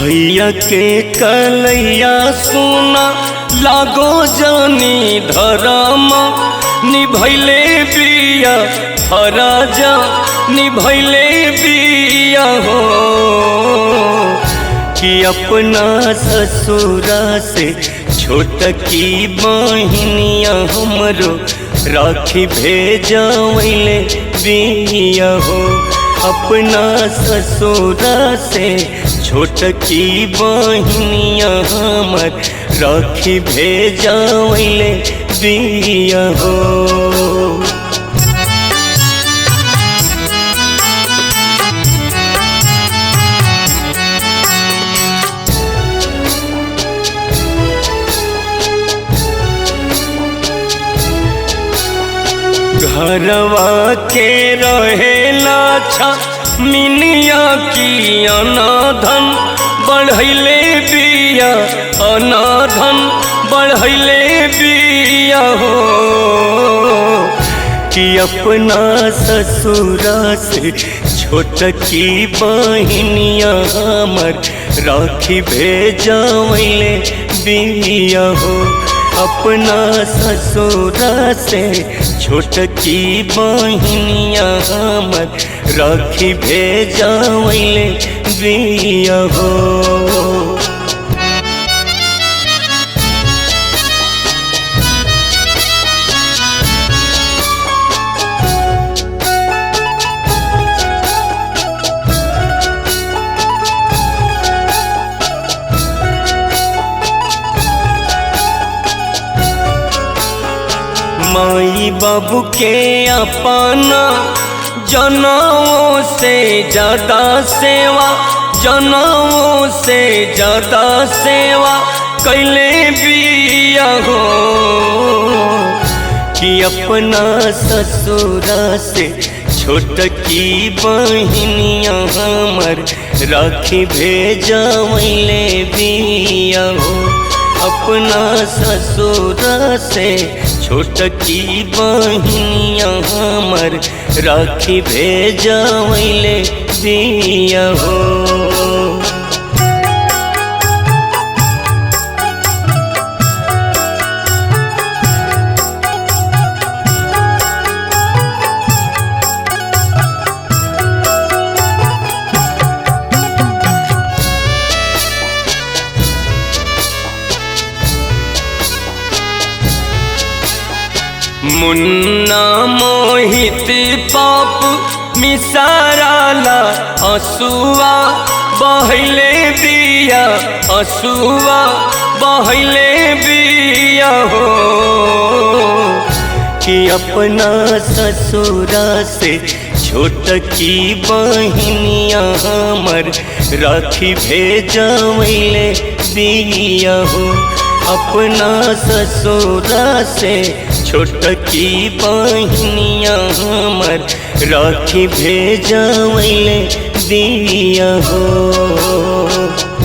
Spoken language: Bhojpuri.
भैया के कलैया सुना लागो जानी धरम निभैले बिया फराजा निभैले बिया हो कि अपना ससुरा से छोट की बहनिया हमरो राखी भेजवैले बिया हो अपना ससुरा से छोट की बहनिया हमर राखी भेजवैले बिया हो। घरवा के रहेला छा मिनिया की अनाधन बढ़ैले बिया अनाधन बढ़ैले बिया हो कि अपना ससुरा से छोट की बहनिया हमर राखी भेजवैले बिया हो अपना ससुरा से छोट की बहनिया हमर राखी भेजवैले बिया हो। माई बाबू के अपना जनों से ज्यादा सेवा जनों से ज्यादा सेवा कैले बिया हो कि अपना ससुरा से छोट की बहनिया हमर राखी भेजवैले बिया हो अपना ससुरा से छोट की बहनिया हमर राखी भेजवैले बिया हो। मुन्ना मोहित पाप मिसाराला असुआ बहैले बिया असुआ बहैले बिया हो कि अपना ससुरा से छोट की बहनिया हमर राखी भेजवैले बिया हो अपना ससुरा से छोट की बहनिया हमर राखी भेजवैले बिया हो।